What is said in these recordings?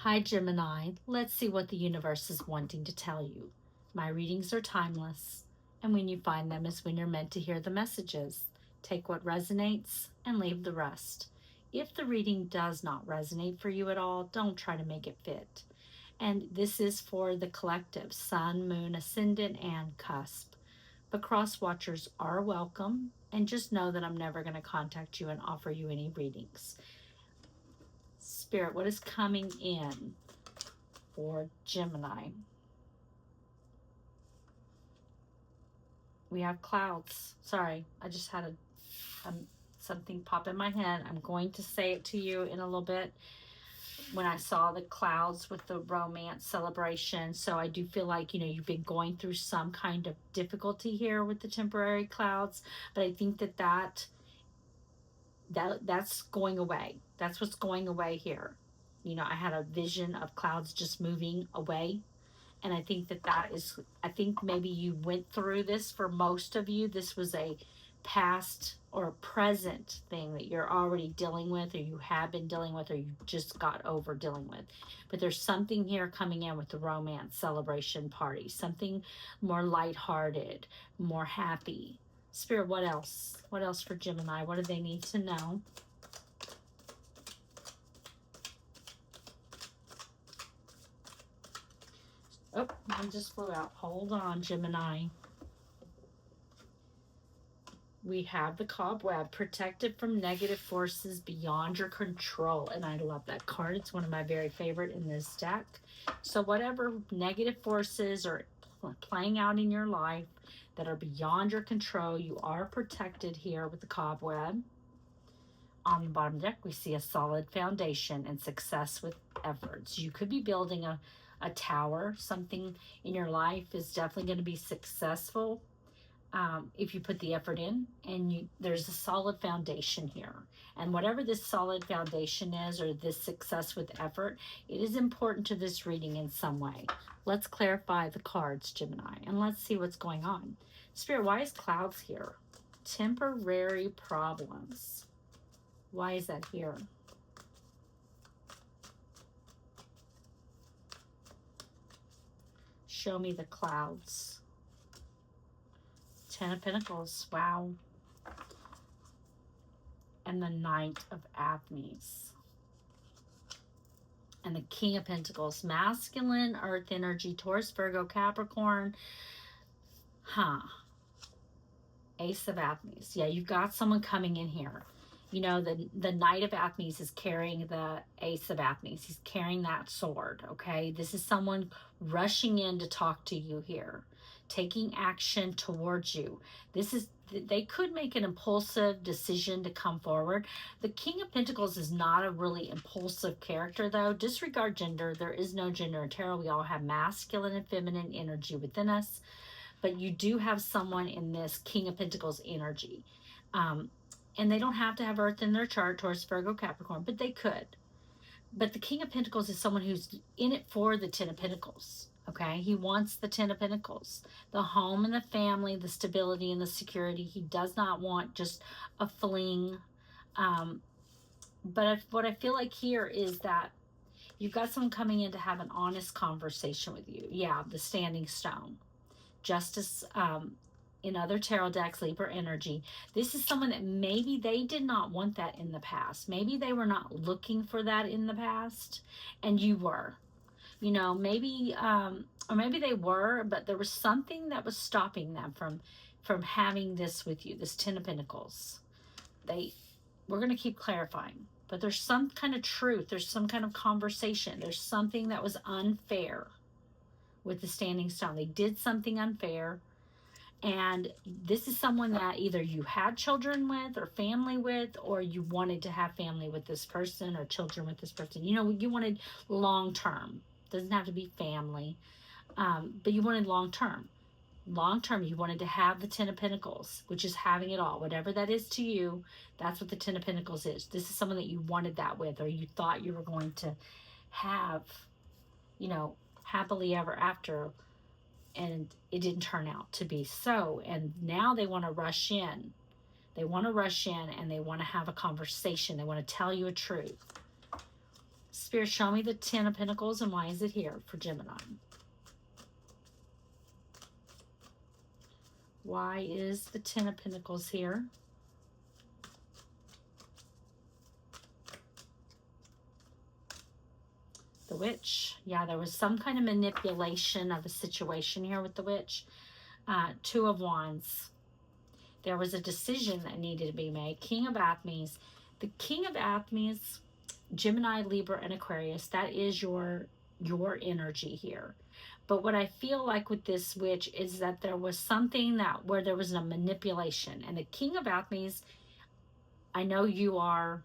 Hi, Gemini. Let's see what the universe is wanting to tell you. My readings are timeless, and when you find them is when you're meant to hear the messages. Take what resonates and leave the rest. If the reading does not resonate for you at all, don't try to make it fit. And this is for the collective Sun, Moon, Ascendant, and Cusp. But cross watchers are welcome, and just know that I'm never going to contact you and offer you any readings. Spirit, what is coming in for Gemini? We have clouds. Sorry, I just had something pop in my head. I'm going to say it to you in a little bit. When I saw the clouds with the romance celebration, so I do feel like, you've been going through some kind of difficulty here with the temporary clouds, but I think that's going away. That's what's going away here. I had a vision of clouds just moving away. And I think I think maybe you went through this. For most of you, this was a past or present thing that you're already dealing with, or you have been dealing with, or you just got over dealing with. But there's something here coming in with the romance celebration party, something more lighthearted, more happy. Spirit, what else? What else for Gemini? What do they need to know? Oh, one just flew out. Hold on, Gemini. We have the cobweb, protected from negative forces beyond your control. And I love that card. It's one of my very favorite in this deck. So whatever negative forces are playing out in your life that are beyond your control, you are protected here with the cobweb. On the bottom deck, we see a solid foundation and success with efforts. You could be building a tower. Something in your life is definitely going to be successful if you put the effort in, and there's a solid foundation here. And whatever this solid foundation is, or this success with effort, it is important to this reading in some way. Let's clarify the cards, Gemini, and let's see what's going on. Spirit, why is clouds here? Temporary problems. Why is that here? Show me the clouds. Ten of Pentacles. Wow. And the Knight of Athens. And the King of Pentacles. Masculine, earth energy, Taurus, Virgo, Capricorn. Ace of Athens. Yeah, you've got someone coming in here. The Knight of Athens is carrying the Ace of Athens. He's carrying that sword, okay? This is someone rushing in to talk to you here, taking action towards you. They could make an impulsive decision to come forward. The King of Pentacles is not a really impulsive character, though. Disregard gender. There is no gender in tarot. We all have masculine and feminine energy within us. But you do have someone in this King of Pentacles energy. And they don't have to have Earth in their chart, Taurus, Virgo, Capricorn, but they could. But the King of Pentacles is someone who's in it for the Ten of Pentacles, okay? He wants the Ten of Pentacles, the home and the family, the stability and the security. He does not want just a fling. But what I feel like here is that you've got someone coming in to have an honest conversation with you. Yeah, the Standing Stone. Justice, in other tarot decks, Libra energy. This is someone that maybe they did not want that in the past. Maybe they were not looking for that in the past, and you were. Maybe, or maybe they were, but there was something that was stopping them from having this with you, this Ten of Pentacles. We're going to keep clarifying, but there's some kind of truth. There's some kind of conversation. There's something that was unfair with the Standing Stone. They did something unfair. And this is someone that either you had children with or family with, or you wanted to have family with this person or children with this person. You wanted long-term. Doesn't have to be family. But you wanted long-term. Long-term, you wanted to have the Ten of Pentacles, which is having it all. Whatever that is to you, that's what the Ten of Pentacles is. This is someone that you wanted that with, or you thought you were going to have, happily ever after, and it didn't turn out to be so. And now they want to rush in. And they want to have a conversation. They want to tell you a truth. Spirit, show me the Ten of Pentacles, and why is it here for Gemini? Why is the Ten of Pentacles here? The Witch. Yeah, there was some kind of manipulation of a situation here with the Witch. Two of Wands. There was a decision that needed to be made. King of Athmes. The King of Athmes, Gemini, Libra, and Aquarius, that is your energy here. But what I feel like with this Witch is that there was something where there was a manipulation. And the King of Athmes, I know you are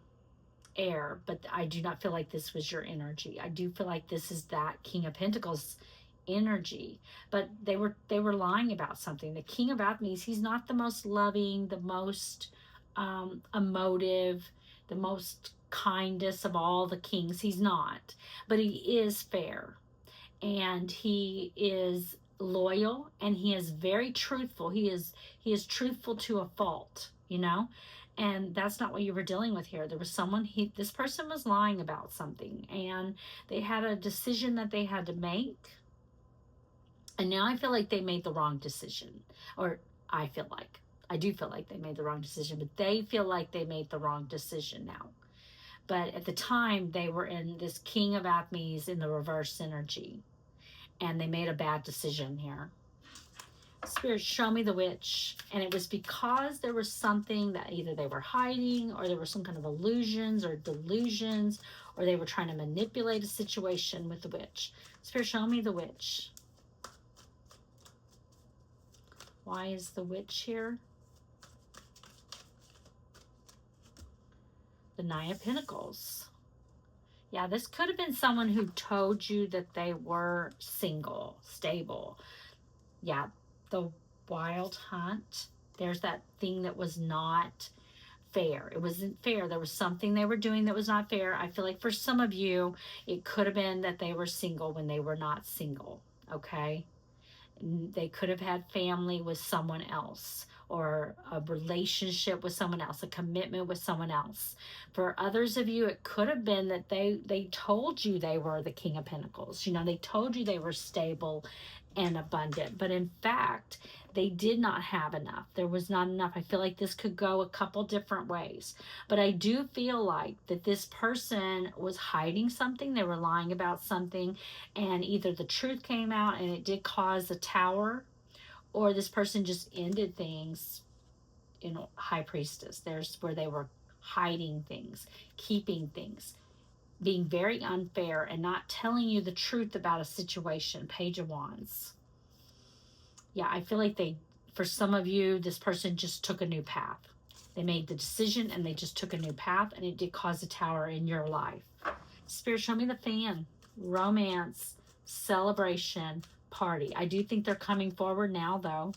air, but I do not feel like this was your energy. I do feel like this is that King of Pentacles energy, but they were lying about something. The King of Athmes, he's not the most loving, the most emotive, the most kindest of all the kings. He's not, but he is fair, and he is loyal, and he is very truthful. He is truthful to a fault, you know. And that's not what you were dealing with here. There was someone, this person was lying about something, and they had a decision that they had to make. And now I feel like they made the wrong decision. Or I do feel like they made the wrong decision, but they feel like they made the wrong decision now. But at the time, they were in this King of Athmes in the reverse energy, and they made a bad decision here. Spirit, show me the Witch. And it was because there was something that either they were hiding, or there were some kind of illusions or delusions, or they were trying to manipulate a situation with the Witch. Spirit, show me the Witch. Why is the Witch here? The Nine of Pentacles. Yeah, this could have been someone who told you that they were single, stable. Yeah, the Wild Hunt. There's that thing that was not fair. It wasn't fair. There was something they were doing that was not fair. I feel like for some of you, it could have been that they were single when they were not single, okay? They could have had family with someone else, or a relationship with someone else, a commitment with someone else. For others of you, it could have been that they told you they were the King of Pentacles. You know, they told you they were stable and abundant, but in fact, they did not have enough. There was not enough. I feel like this could go a couple different ways, but I do feel like that this person was hiding something. They were lying about something, and either the truth came out and it did cause a tower, or this person just ended things in High Priestess. There's where they were hiding things, keeping things, being very unfair, and not telling you the truth about a situation. Page of Wands. Yeah, I feel like for some of you, this person just took a new path. They made the decision and they just took a new path, and it did cause a tower in your life. Spirit, show me the Fan. Romance, celebration, party. I do think they're coming forward now, though,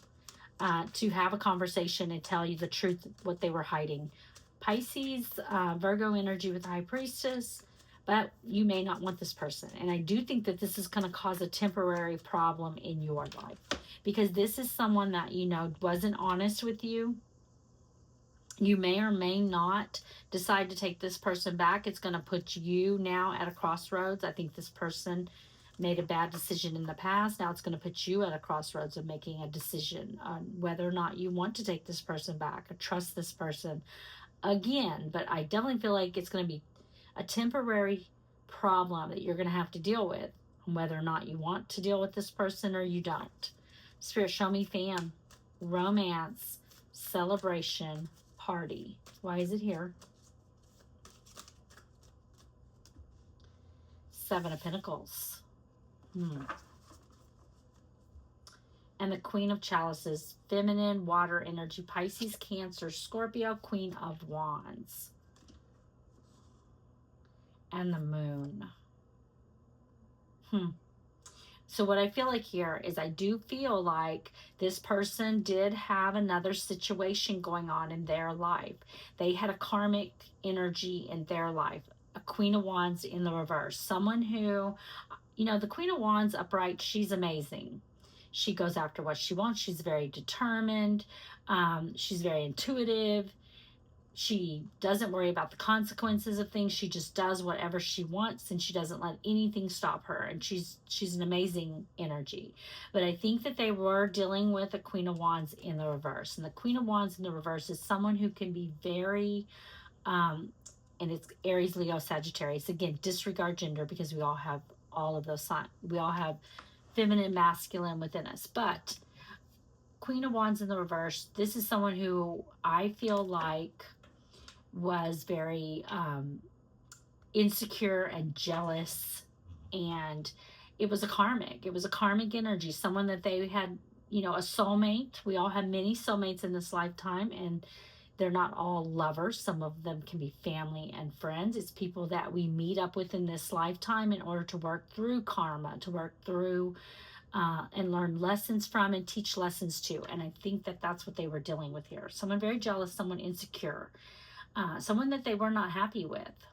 to have a conversation and tell you the truth, what they were hiding. Pisces, Virgo energy with the High Priestess, but you may not want this person. And I do think that this is going to cause a temporary problem in your life, because this is someone that, you know, wasn't honest with you. You may or may not decide to take this person back. It's going to put you now at a crossroads. I think this person made a bad decision in the past. Now it's going to put you at a crossroads of making a decision on whether or not you want to take this person back or trust this person again. But I definitely feel like it's going to be a temporary problem that you're going to have to deal with, whether or not you want to deal with this person or you don't. Spirit, show me Fan. Romance, celebration, party. Why is it here? Seven of Pentacles. And the Queen of Chalices. Feminine, water energy. Pisces, Cancer, Scorpio, Queen of Wands. And the Moon. So what I feel like here is I do feel like this person did have another situation going on in their life. They had a karmic energy in their life. A Queen of Wands in the reverse. Someone who, you know, the Queen of Wands upright, she's amazing. She goes after what she wants. She's very determined. She's very intuitive. She doesn't worry about the consequences of things. She just does whatever she wants, and she doesn't let anything stop her. And she's an amazing energy. But I think that they were dealing with a Queen of Wands in the reverse. And the Queen of Wands in the reverse is someone who can be very, and it's Aries, Leo, Sagittarius. Again, disregard gender, because we all have all of those signs. We all have feminine, masculine within us. But Queen of Wands in the reverse, this is someone who I feel like was very insecure and jealous, and it was a karmic energy, someone that they had, a soulmate. We all have many soulmates in this lifetime, and they're not all lovers. Some of them can be family and friends. It's people that we meet up with in this lifetime in order to work through karma, to work through and learn lessons from and teach lessons to. And I think that that's what they were dealing with here. Someone very jealous, someone insecure, someone that they were not happy with.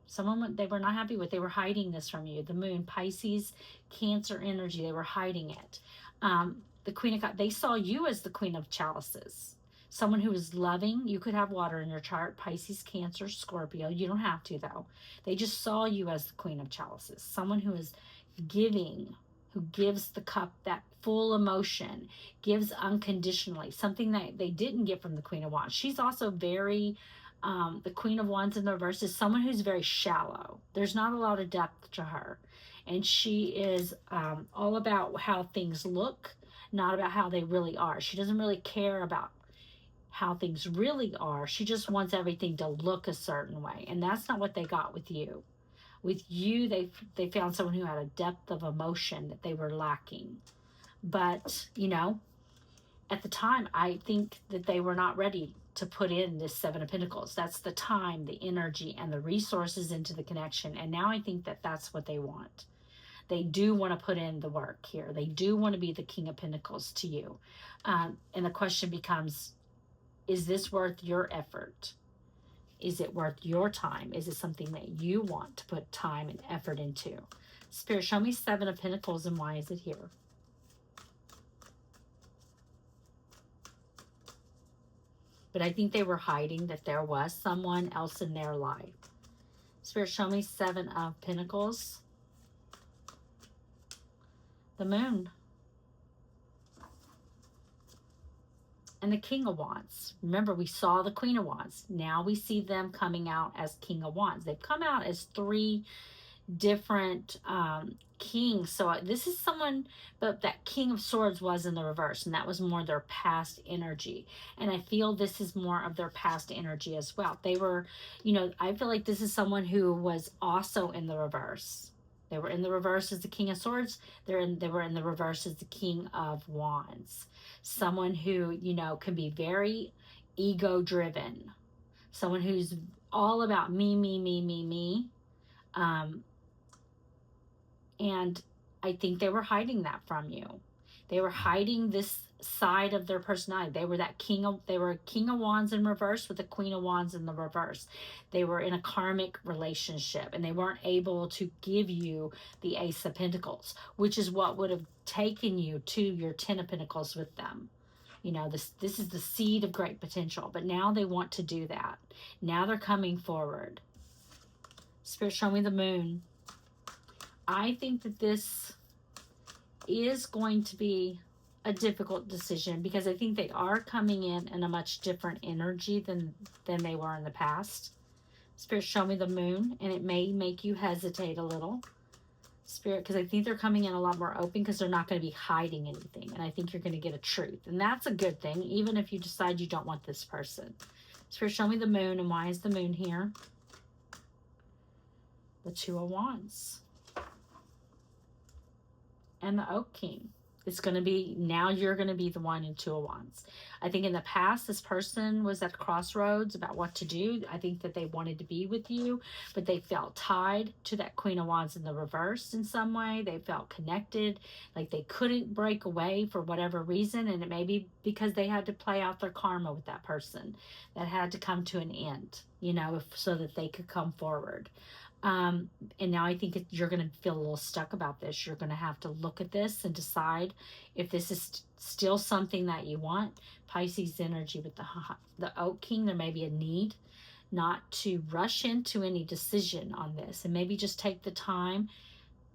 Someone they were not happy with. They were hiding this from you. The moon, Pisces, Cancer energy, they were hiding it. The Queen of Cups, they saw you as the Queen of Chalices. Someone who is loving. You could have water in your chart, Pisces, Cancer, Scorpio. You don't have to, though. They just saw you as the Queen of Chalices. Someone who is giving, who gives the cup that full emotion, gives unconditionally, something that they didn't get from the Queen of Wands. She's also very, the Queen of Wands in the reverse is someone who's very shallow. There's not a lot of depth to her. And she is all about how things look, not about how they really are. She doesn't really care about how things really are. She just wants everything to look a certain way. And that's not what they got with you. With you, they found someone who had a depth of emotion that they were lacking. But, at the time, I think that they were not ready to put in this Seven of Pentacles. That's the time, the energy, and the resources into the connection. And now I think that that's what they want. They do want to put in the work here. They do want to be the King of Pentacles to you. And the question becomes, is this worth your effort? Is it worth your time? Is it something that you want to put time and effort into? Spirit, show me Seven of Pentacles, and why is it here? But I think they were hiding that there was someone else in their life. Spirit, show me Seven of Pentacles. The Moon. And the King of Wands. Remember, we saw the Queen of Wands. Now we see them coming out as King of Wands. They've come out as three different kings. So this is someone, but that King of Swords was in the reverse, and that was more their past energy. And I feel this is more of their past energy as well. They were, I feel like this is someone who was also in the reverse. They were in the reverse as the King of Swords. They were in the reverse as the King of Wands. Someone who, can be very ego-driven. Someone who's all about me, me, me, me, me. And I think they were hiding that from you. They were hiding this side of their personality. They were they were King of Wands in reverse with the Queen of Wands in the reverse. They were in a karmic relationship, and they weren't able to give you the Ace of Pentacles, which is what would have taken you to your Ten of Pentacles with them. This is the seed of great potential, but now they want to do that. Now they're coming forward. Spirit, show me the Moon. I think that this is going to be a difficult decision, because I think they are coming in a much different energy than they were in the past. Spirit, show me the Moon, and it may make you hesitate a little. Spirit, because I think they're coming in a lot more open, because they're not going to be hiding anything, and I think you're going to get a truth, and that's a good thing, even if you decide you don't want this person. Spirit, show me the Moon, and why is the Moon here? The Two of Wands. And the Oak King. It's going to be, now you're going to be the one in Two of Wands. I think in the past, this person was at crossroads about what to do. I think that they wanted to be with you, but they felt tied to that Queen of Wands in the reverse in some way. They felt connected, like they couldn't break away for whatever reason, and it may be because they had to play out their karma with that person that had to come to an end, so that they could come forward. And now I think you're going to feel a little stuck about this. You're going to have to look at this and decide if this is still something that you want. Pisces energy with the Oak King, there may be a need not to rush into any decision on this, and maybe just take the time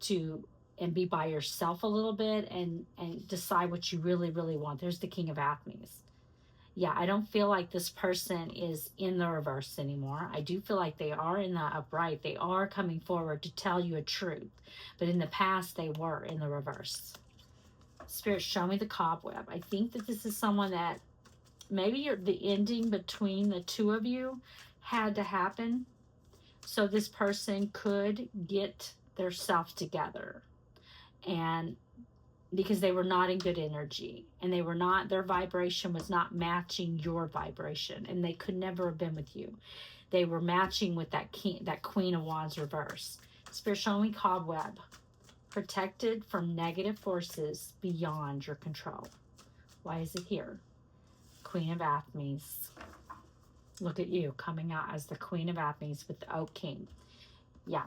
to and be by yourself a little bit and decide what you really want. There's the King of Athens. Yeah, I don't feel like this person is in the reverse anymore. I do feel like they are in the upright. They are coming forward to tell you a truth. But in the past, they were in the reverse. Spirit, show me the cobweb. I think that this is someone that maybe the ending between the two of you had to happen so this person could get their self together. And because they were not in good energy, and they were not, their vibration was not matching your vibration, and they could never have been with you. They were matching with that Queen of Wands reverse. Spirit, show me cobweb. Protected from negative forces beyond your control. Why is it here? Queen of Athens. Look at you coming out as the Queen of Athens with the Oak King. Yeah,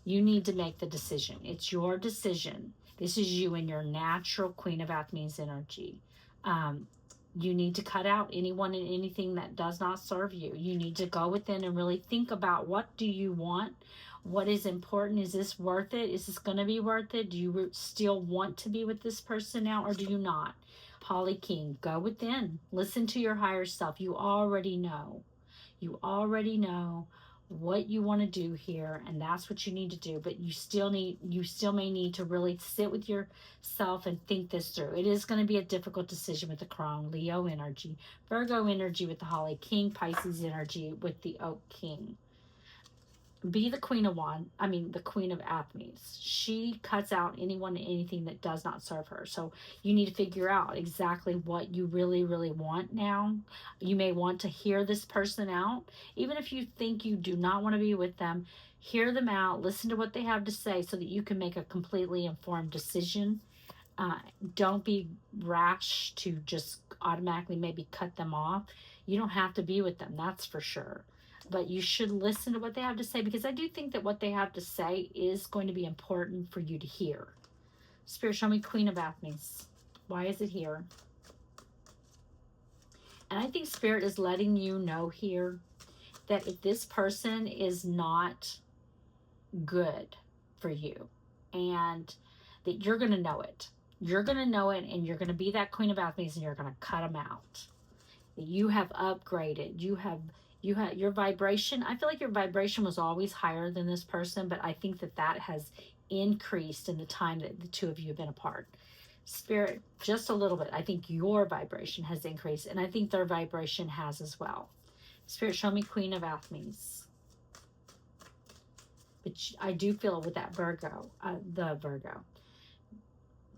you need to make the decision. It's your decision. This is you in your natural Queen of Athens energy. You need to cut out anyone and anything that does not serve you. You need to go within and really think about, what do you want? What is important? Is this worth it? Is this going to be worth it? Do you still want to be with this person now, or do you not? Holly King, go within. Listen to your higher self. You already know. You already know what you want to do here, and that's what you need to do. But you still may need to really sit with yourself and think this through. It is going to be a difficult decision with the Crown. Leo energy, Virgo energy with the Holly King, Pisces energy with the Oak King. Be the Queen of the Queen of Athens. She cuts out anyone and anything that does not serve her. So you need to figure out exactly what you really want now. You may want to hear this person out. Even if you think you do not want to be with them, hear them out, listen to what they have to say so that you can make a completely informed decision. Don't be rash to just automatically maybe cut them off. You don't have to be with them, that's for sure. But you should listen to what they have to say, because I do think that what they have to say is going to be important for you to hear. Spirit, show me Queen of Athens. Why is it here? And I think Spirit is letting you know here that if this person is not good for you, and that you're going to know it. You're going to know it, and you're going to be that Queen of Athens, and you're going to cut them out. You have upgraded. You have your vibration. I feel like your vibration was always higher than this person, but I think that has increased in the time that the two of you have been apart. Spirit, just a little bit. I think your vibration has increased, and I think their vibration has as well. Spirit, show me Queen of Athens. But I do feel with that Virgo, the Virgo.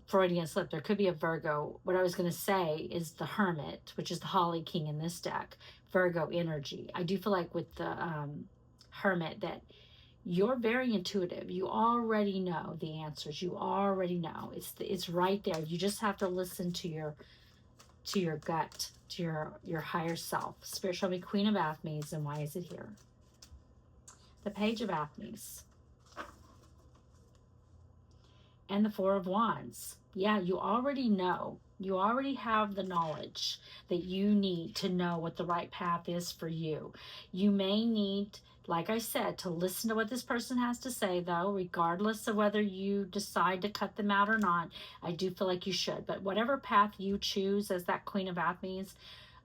Freudian slip. There could be a Virgo. What I was going to say is the Hermit, which is the Holly King in this deck. Virgo energy. I do feel like with the Hermit that you're very intuitive. You already know the answers. You already know. It's right there. You just have to listen to your gut, to your higher self. Spirit, show me Queen of Athens, and why is it here? The Page of Athens. And the Four of Wands. Yeah, you already know. You already have the knowledge that you need to know what the right path is for you. You may need, like I said, to listen to what this person has to say, though, regardless of whether you decide to cut them out or not. I do feel like you should. But whatever path you choose as that Queen of Athens,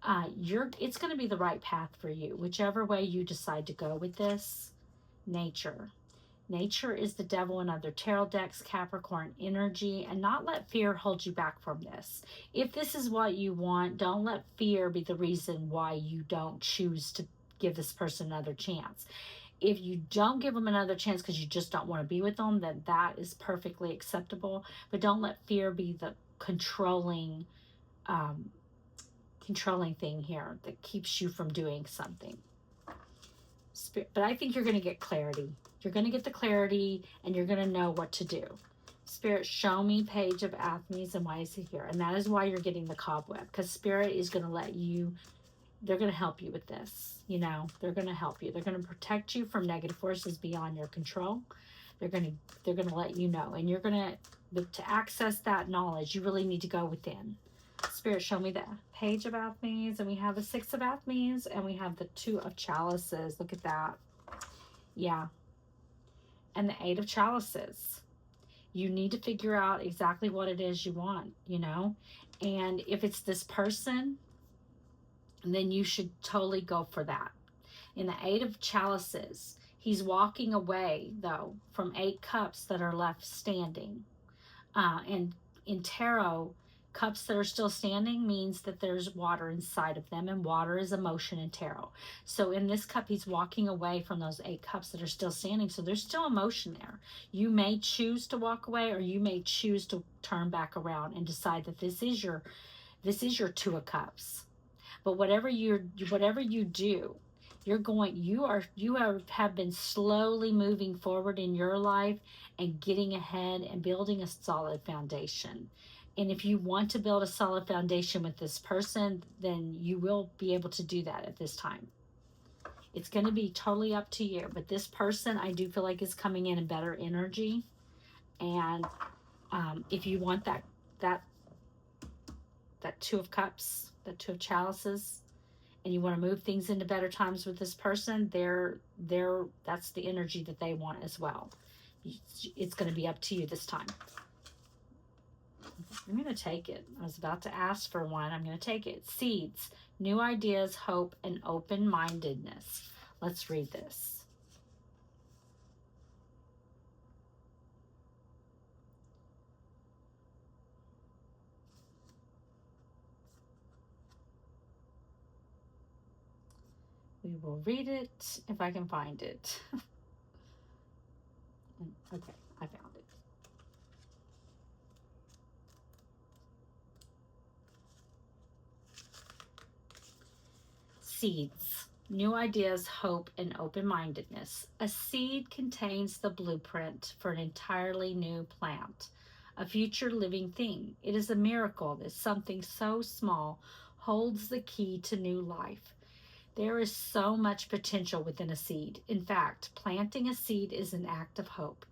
it's going to be the right path for you. Whichever way you decide to go with this. Nature. Nature is the devil in other tarot decks, Capricorn energy, and not let fear hold you back from this. If this is what you want, don't let fear be the reason why you don't choose to give this person another chance. If you don't give them another chance because you just don't want to be with them, then that is perfectly acceptable. But don't let fear be the controlling thing here that keeps you from doing something. But I think you're going to get clarity. You're going to get the clarity, and you're going to know what to do. Spirit, show me Page of Athens, and why is it here? And that is why you're getting the cobweb, because Spirit is going to let you they're going to help you with this. You know, they're going to help you. They're going to protect you from negative forces beyond your control. They're going to let you know, and you're going to access that knowledge, you really need to go within. Spirit, show me the Page of Athmes, and we have the Six of Athmes, and we have the Two of Chalices. Look at that. Yeah. And the Eight of Chalices. You need to figure out exactly what it is you want, you know? And if it's this person, then you should totally go for that. In the Eight of Chalices, he's walking away, though, from 8 cups that are left standing. And in tarot, cups that are still standing means that there's water inside of them, and water is emotion in tarot. So in this cup, he's walking away from those 8 cups that are still standing. So there's still emotion there. You may choose to walk away, or you may choose to turn back around and decide that this is your Two of Cups. But whatever you do, you have been slowly moving forward in your life and getting ahead and building a solid foundation. And if you want to build a solid foundation with this person, then you will be able to do that at this time. It's going to be totally up to you. But this person, I do feel like, is coming in better energy. And if you want that Two of Cups, that Two of Chalices, and you want to move things into better times with this person, that's the energy that they want as well. It's going to be up to you this time. I'm going to take it. I was about to ask for one. I'm going to take it. Seeds, new ideas, hope, and open-mindedness. Let's read this. We will read it if I can find it. Okay, I found it. Seeds, new ideas, hope, and open-mindedness. A seed contains the blueprint for an entirely new plant, a future living thing. It is a miracle that something so small holds the key to new life. There is so much potential within a seed. In fact, planting a seed is an act of hope.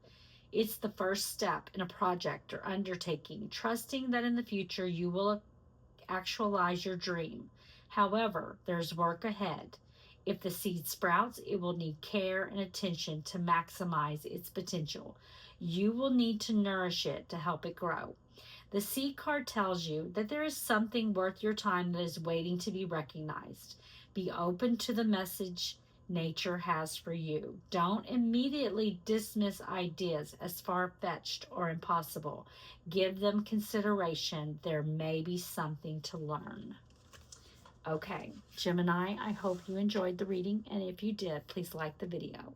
It's the first step in a project or undertaking, trusting that in the future you will actualize your dream. However, there's work ahead. If the seed sprouts, it will need care and attention to maximize its potential. You will need to nourish it to help it grow. The seed card tells you that there is something worth your time that is waiting to be recognized. Be open to the message nature has for you. Don't immediately dismiss ideas as far-fetched or impossible. Give them consideration. There may be something to learn. Okay, Gemini, I hope you enjoyed the reading, and if you did, please like the video.